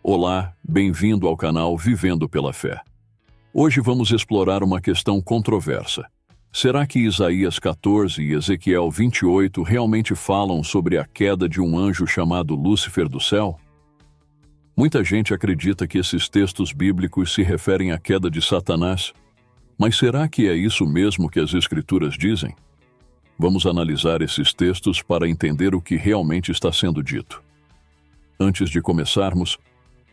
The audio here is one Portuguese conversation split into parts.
Olá, bem-vindo ao canal Vivendo pela Fé. Hoje vamos explorar uma questão controversa. Será que Isaías 14 e Ezequiel 28 realmente falam sobre a queda de um anjo chamado Lúcifer do céu? Muita gente acredita que esses textos bíblicos se referem à queda de Satanás. Mas será que é isso mesmo que as Escrituras dizem? Vamos analisar esses textos para entender o que realmente está sendo dito. Antes de começarmos,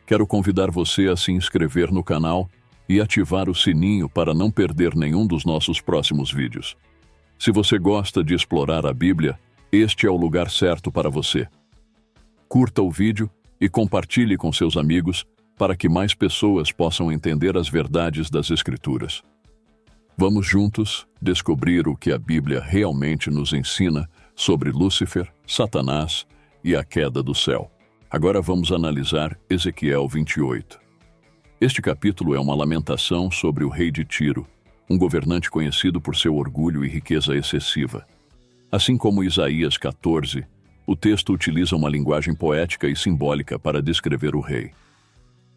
quero convidar você a se inscrever no canal e ativar o sininho para não perder nenhum dos nossos próximos vídeos. Se você gosta de explorar a Bíblia, este é o lugar certo para você. Curta o vídeo e compartilhe com seus amigos para que mais pessoas possam entender as verdades das Escrituras. Vamos juntos descobrir o que a Bíblia realmente nos ensina sobre Lúcifer, Satanás e a queda do céu. Agora vamos analisar Ezequiel 28. Este capítulo é uma lamentação sobre o rei de Tiro, um governante conhecido por seu orgulho e riqueza excessiva. Assim como Isaías 14, o texto utiliza uma linguagem poética e simbólica para descrever o rei.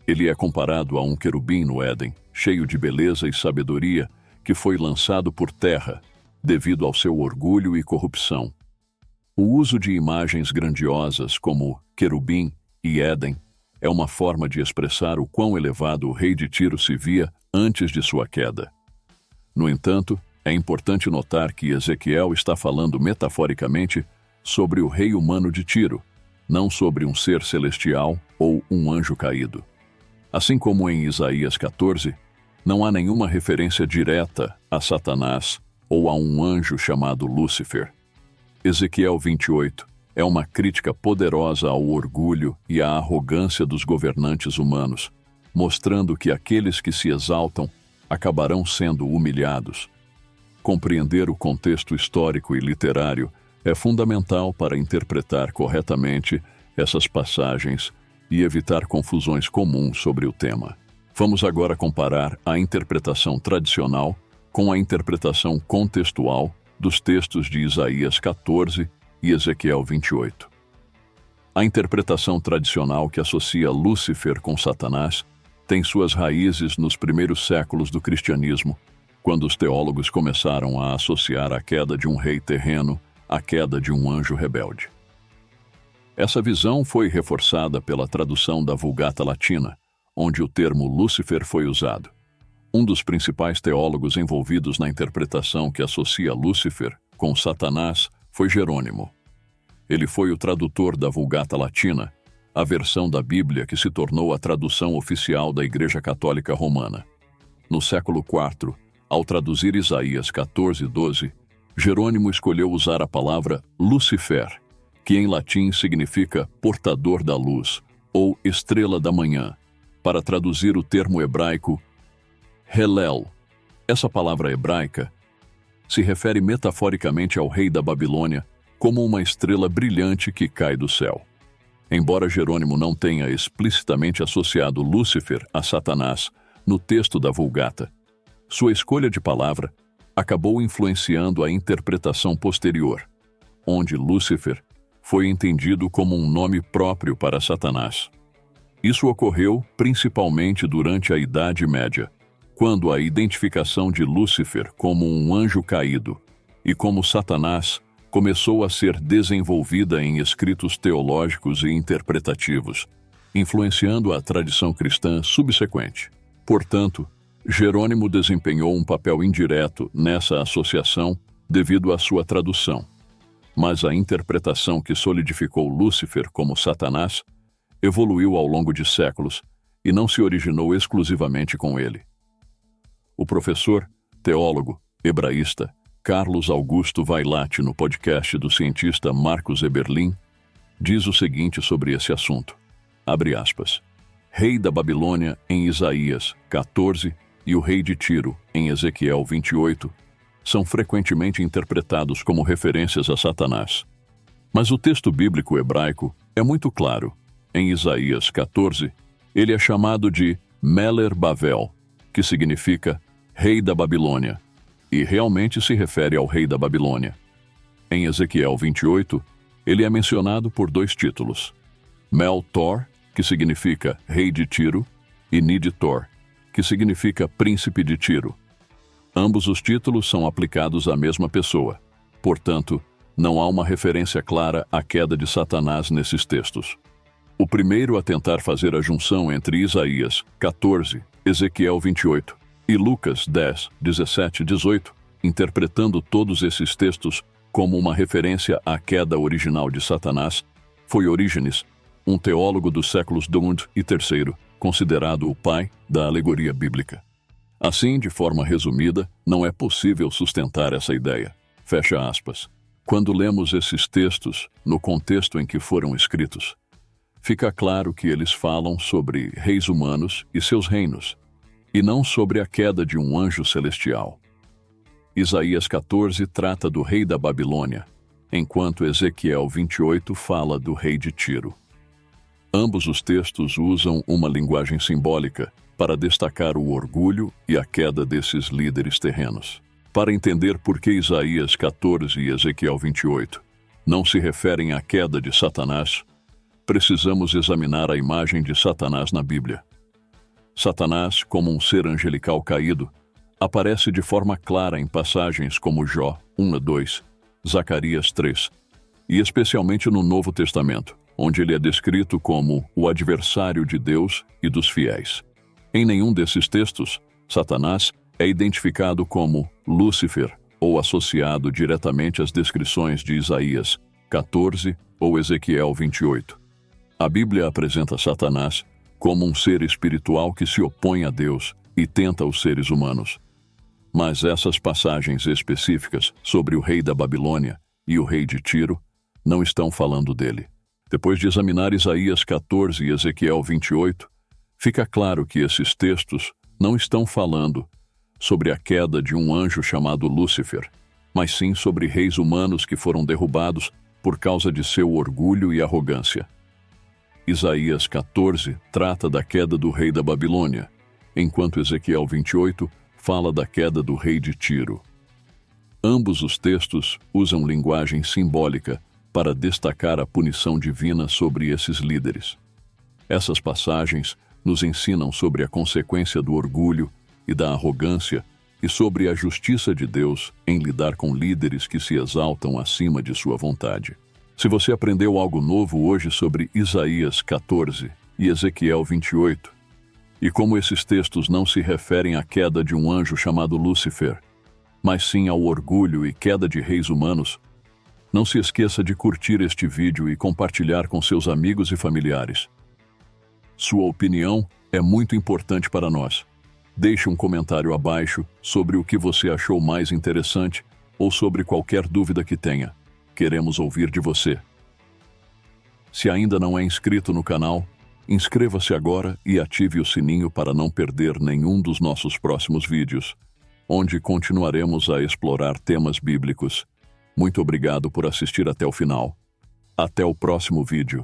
Ele é comparado a um querubim no Éden, cheio de beleza e sabedoria, que foi lançado por terra, devido ao seu orgulho e corrupção. O uso de imagens grandiosas como querubim e Éden é uma forma de expressar o quão elevado o rei de Tiro se via antes de sua queda. No entanto, é importante notar que Ezequiel está falando metaforicamente sobre o rei humano de Tiro, não sobre um ser celestial ou um anjo caído. Assim como em Isaías 14, não há nenhuma referência direta a Satanás ou a um anjo chamado Lúcifer. Ezequiel 28 é uma crítica poderosa ao orgulho e à arrogância dos governantes humanos, mostrando que aqueles que se exaltam acabarão sendo humilhados. Compreender o contexto histórico e literário é fundamental para interpretar corretamente essas passagens e evitar confusões comuns sobre o tema. Vamos agora comparar a interpretação tradicional com a interpretação contextual dos textos de Isaías 14 e Ezequiel 28. A interpretação tradicional que associa Lúcifer com Satanás tem suas raízes nos primeiros séculos do cristianismo, quando os teólogos começaram a associar a queda de um rei terreno à queda de um anjo rebelde. Essa visão foi reforçada pela tradução da Vulgata Latina, onde o termo Lúcifer foi usado. Um dos principais teólogos envolvidos na interpretação que associa Lúcifer com Satanás foi Jerônimo. Ele foi o tradutor da Vulgata Latina, a versão da Bíblia que se tornou a tradução oficial da Igreja Católica Romana. No século IV, ao traduzir Isaías 14:12, Jerônimo escolheu usar a palavra Lucifer, que em latim significa portador da luz, ou estrela da manhã, para traduzir o termo hebraico Helel. Essa palavra hebraica se refere metaforicamente ao rei da Babilônia como uma estrela brilhante que cai do céu. Embora Jerônimo não tenha explicitamente associado Lúcifer a Satanás no texto da Vulgata, sua escolha de palavra acabou influenciando a interpretação posterior, onde Lúcifer foi entendido como um nome próprio para Satanás. Isso ocorreu principalmente durante a Idade Média, quando a identificação de Lúcifer como um anjo caído e como Satanás começou a ser desenvolvida em escritos teológicos e interpretativos, influenciando a tradição cristã subsequente. Portanto, Jerônimo desempenhou um papel indireto nessa associação devido à sua tradução. Mas a interpretação que solidificou Lúcifer como Satanás evoluiu ao longo de séculos e não se originou exclusivamente com ele. O professor, teólogo, hebraísta, Carlos Augusto Vailate, no podcast do cientista Marcos Eberlin, diz o seguinte sobre esse assunto, abre aspas, rei da Babilônia em Isaías 14 e o rei de Tiro em Ezequiel 28 são frequentemente interpretados como referências a Satanás. Mas o texto bíblico hebraico é muito claro. Em Isaías 14, ele é chamado de Meler Bavel, que significa rei da Babilônia, e realmente se refere ao rei da Babilônia. Em Ezequiel 28, ele é mencionado por dois títulos, Meltor, que significa rei de Tiro, e Niditor, que significa príncipe de Tiro. Ambos os títulos são aplicados à mesma pessoa. Portanto, não há uma referência clara à queda de Satanás nesses textos. O primeiro a tentar fazer a junção entre Isaías 14, Ezequiel 28 e Lucas 10, 17 e 18, interpretando todos esses textos como uma referência à queda original de Satanás, foi Orígenes, um teólogo dos séculos II e III, considerado o pai da alegoria bíblica. Assim, de forma resumida, não é possível sustentar essa ideia. Fecha aspas. Quando lemos esses textos, no contexto em que foram escritos, fica claro que eles falam sobre reis humanos e seus reinos, e não sobre a queda de um anjo celestial. Isaías 14 trata do rei da Babilônia, enquanto Ezequiel 28 fala do rei de Tiro. Ambos os textos usam uma linguagem simbólica para destacar o orgulho e a queda desses líderes terrenos. Para entender por que Isaías 14 e Ezequiel 28 não se referem à queda de Satanás, precisamos examinar a imagem de Satanás na Bíblia. Satanás, como um ser angelical caído, aparece de forma clara em passagens como Jó 1-2, Zacarias 3, e especialmente no Novo Testamento, onde ele é descrito como o adversário de Deus e dos fiéis. Em nenhum desses textos, Satanás é identificado como Lúcifer ou associado diretamente às descrições de Isaías 14 ou Ezequiel 28. A Bíblia apresenta Satanás como um ser espiritual que se opõe a Deus e tenta os seres humanos. Mas essas passagens específicas sobre o rei da Babilônia e o rei de Tiro não estão falando dele. Depois de examinar Isaías 14 e Ezequiel 28, fica claro que esses textos não estão falando sobre a queda de um anjo chamado Lúcifer, mas sim sobre reis humanos que foram derrubados por causa de seu orgulho e arrogância. Isaías 14 trata da queda do rei da Babilônia, enquanto Ezequiel 28 fala da queda do rei de Tiro. Ambos os textos usam linguagem simbólica para destacar a punição divina sobre esses líderes. Essas passagens nos ensinam sobre a consequência do orgulho e da arrogância e sobre a justiça de Deus em lidar com líderes que se exaltam acima de sua vontade. Se você aprendeu algo novo hoje sobre Isaías 14 e Ezequiel 28, e como esses textos não se referem à queda de um anjo chamado Lúcifer, mas sim ao orgulho e queda de reis humanos, não se esqueça de curtir este vídeo e compartilhar com seus amigos e familiares. Sua opinião é muito importante para nós. Deixe um comentário abaixo sobre o que você achou mais interessante ou sobre qualquer dúvida que tenha. Queremos ouvir de você. Se ainda não é inscrito no canal, inscreva-se agora e ative o sininho para não perder nenhum dos nossos próximos vídeos, onde continuaremos a explorar temas bíblicos. Muito obrigado por assistir até o final. Até o próximo vídeo.